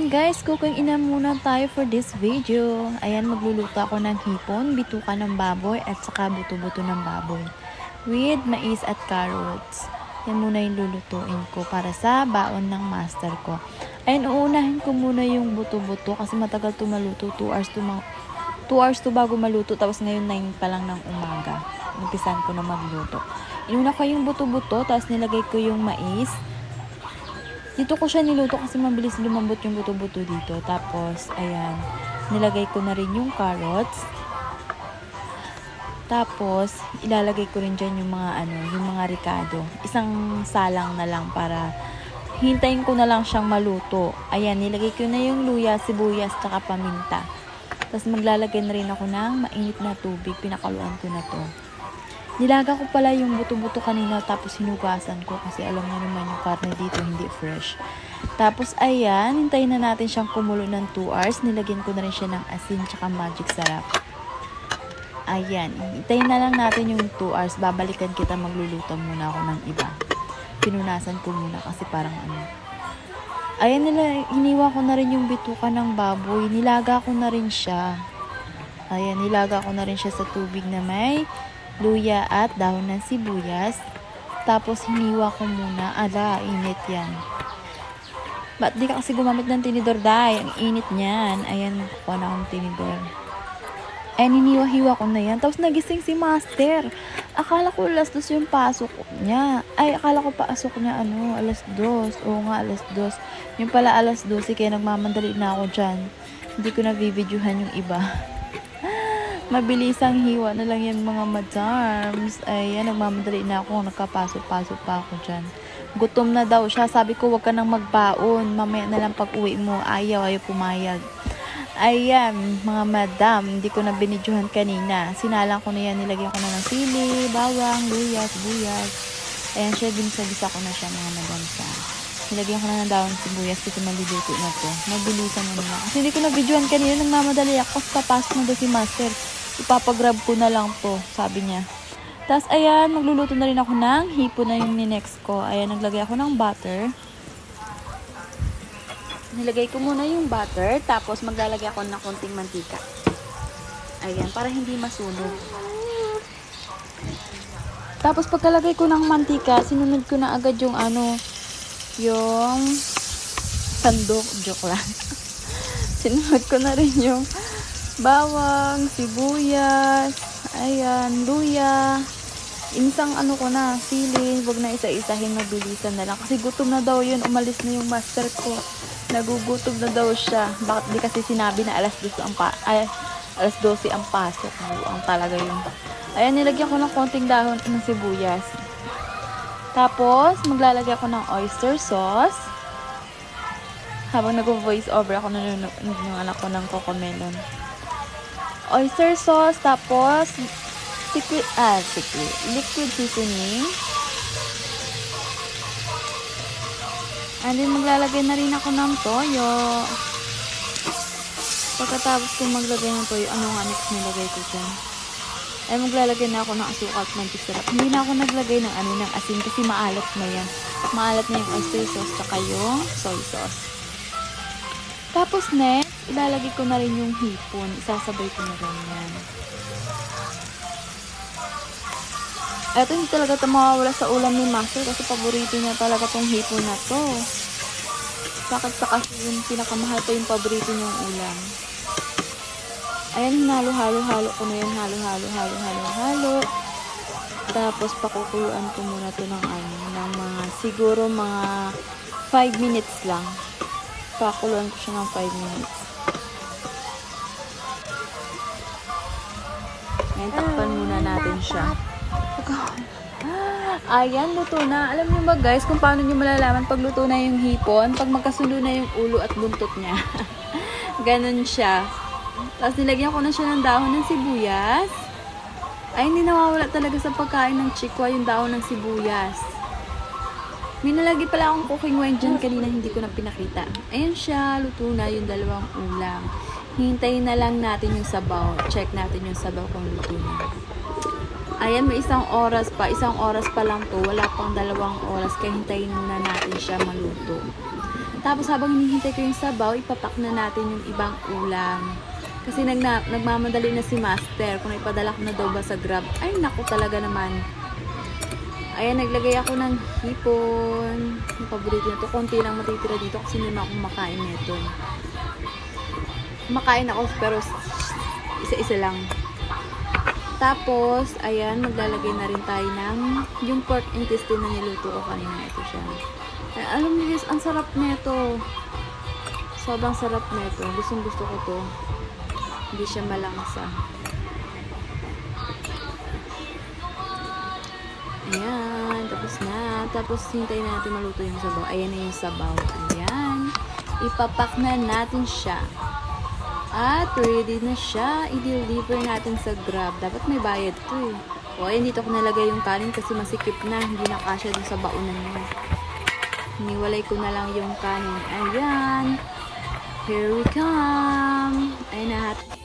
Ayan guys, cooking ina muna tayo for this video. Ayan, magluluto ako ng hipon, bituka ng baboy at saka buto-buto ng baboy with mais at carrots. Yan muna yung lulutuin ko para sa baon ng master ko. Ayan, uunahin ko muna yung buto-buto kasi matagal to maluto. 2 hours to bago maluto, tapos ngayon 9 pa lang ng umaga. Umpisan ko na magluto. Inuna ko yung buto-buto, tapos nilagay ko yung mais. Dito ko siya niluto kasi mabilis lumambot yung buto-buto dito. Tapos, ayan, nilagay ko na rin yung carrots. Tapos, ilalagay ko rin dyan yung mga ricado. Isang salang na lang para hintayin ko na lang siyang maluto. Ayan, nilagay ko na yung luya, sibuyas, tsaka paminta. Tapos, maglalagay na rin ako ng mainit na tubig. Pinakaluan ko na to. Nilaga ko pala yung buto-buto kanina tapos hinugasan ko kasi alam niyo naman yung karne dito hindi fresh. Tapos ayan, hintayin na natin siyang kumulo ng 2 hours. Nilagyan ko na rin siya ng asin tsaka magic sarap. Ayan, hintayin na lang natin yung 2 hours. Babalikan kita, magluluto muna ako ng iba. Pinunasan ko muna kasi parang Ayan, hiniwa ko na rin yung bituka ng baboy. Nilaga ko na rin siya. Ayan, nilaga ko na rin siya sa tubig na may luya at dahon ng sibuyas. Tapos hiniwa ko muna. Ala, init yan. Ba't di ka kasi gumamit ng tinidor, Day? Ang init niyan. Ayan, kuha na akong tinidor. Ayan, hiniwa-hiwa ko na yan. Tapos nagising si Master. Akala ko alas 2 yung pasok niya. Ay, akala ko pasok niya alas 2. Oo nga, alas 2. Yung pala alas 12, kaya nagmamandali na ako dyan. Hindi ko na videohan yung iba. Mabilisang hiwa na lang yan mga madams. Ayan, nagmamadali na ako. Nagkapasok-pasok pa ako dyan. Gutom na daw siya. Sabi ko, wag ka nang magbaon. Mamaya na lang pag uwi mo. Ayaw pumayag. Ayan, mga madam. Hindi ko na binidyohan kanina. Sinalang ko na yan. Nilagyan ko na ng sili, bawang, luya, sibuyas. Ayan siya. Binisa-bisa ko na siya mga madam sa. Nilagyan ko na ng dahon sibuyas kasi maluluto na to. Mabilisan na nila. Kasi hindi ko na videohan kanina. Nagmamadali ako. Papasok na daw si Master. Ipapagrab ko na lang to, sabi niya. Tapos, ayan, magluluto na rin ako ng hipon na yung ni-next ko. Ayan, naglagay ako ng butter. Nilagay ko muna yung butter, tapos maglalagay ako ng konting mantika. Ayan, para hindi masunog. Tapos, pagkalagay ko ng mantika, sinunod ko na agad yung yung sandok. Joke lang. Sinunod ko na rin yung bawang, sibuyas, ayan, luya, inisang ko na, sili, wag na isa-isahin, mabilisan na lang. Kasi gutom na daw yun, umalis na yung master ko. Nagugutom na daw siya. Bakit di kasi sinabi na alas 12 ang pasok. Buang talaga yun. Ayan, nilagyan ko ng konting dahon ng sibuyas. Tapos, maglalagay ako ng oyster sauce. Habang nag-voice over ako, nanonood yung anak ko ng cocomelon. Oyster sauce, tapos liquid seasoning. And then maglalagay na rin ako ng toyo. Pagkatapos kong maglagay ng toyo, ano nga next nilagay ko dyan? Ay, maglalagay na ako ng asukal at magic sarap. Hindi na ako naglagay ng ng asin kasi maalat na yan. Maalat na yung oyster sauce saka yung soy sauce. Tapos next, ilalagay ko na rin yung hipon. Isasabay ko na rin yan. Eto, hindi talaga ito mawawala sa ulam ni Master kasi paborito niya talaga tong hipon na to. Bakit sa kasi yung pinakamahal pa yung paborito niyang ulam. Ayan, hinalo-halo-halo ko na yan. Halo-halo. Tapos, pakukuluan ko muna to ng siguro mga 5 minutes lang. Pakuluan ko siya ng 5 minutes. Ayan, takpan muna natin siya. Ayan, luto na. Alam niyo ba guys, kung paano niyo malalaman pag luto na yung hipon? Pag magkasundo na yung ulo at buntot niya. Ganon siya. Tapos nilagyan ko na siya ng dahon ng sibuyas. Ay, hindi nawawala talaga sa pagkain ng chikwa yung dahon ng sibuyas. May nalagay pala akong cooking wine dyan kanina, hindi ko na pinakita. Ayan siya, luto na yung dalawang ulam. Hintayin na lang natin yung sabaw. Check natin yung sabaw kung luto na. Ayan, may isang oras pa lang to. Wala pang 2 oras, kaya hintayin muna natin siya maluto. Tapos habang hinihintay ko yung sabaw, ipapak na natin yung ibang ulam. Kasi nagmamadali na si Master kung ipadala ko na daw ba sa Grab. Ay, naku talaga naman. Ayan, naglagay ako ng hipon. Yung paborito na to. Konti lang matitira dito kasi hindi na ako makain nito. Makain ako pero isa-isa lang. Tapos, ayan, maglalagay na rin tayo ng yung pork intestine na niluto ko kanina. Ito siya. Ay, alam niyo guys, ang sarap nito. Sobrang sarap nito. Gustong gusto ko to. Hindi siya malangsa. Ayan, tapos na. Tapos, hintayin na natin maluto yung sabaw. Ayan na yung sabaw. Ayan. Ipapak na natin siya. At ready na siya. I-deliver natin sa Grab. Dapat may bayad to eh. O, ayan, dito ko nalagay yung kanin kasi masikip na. Hindi na kasya dun sa baunan niya. Hiniwalay ko na lang yung kanin. Ayan. Here we come. Ayan na.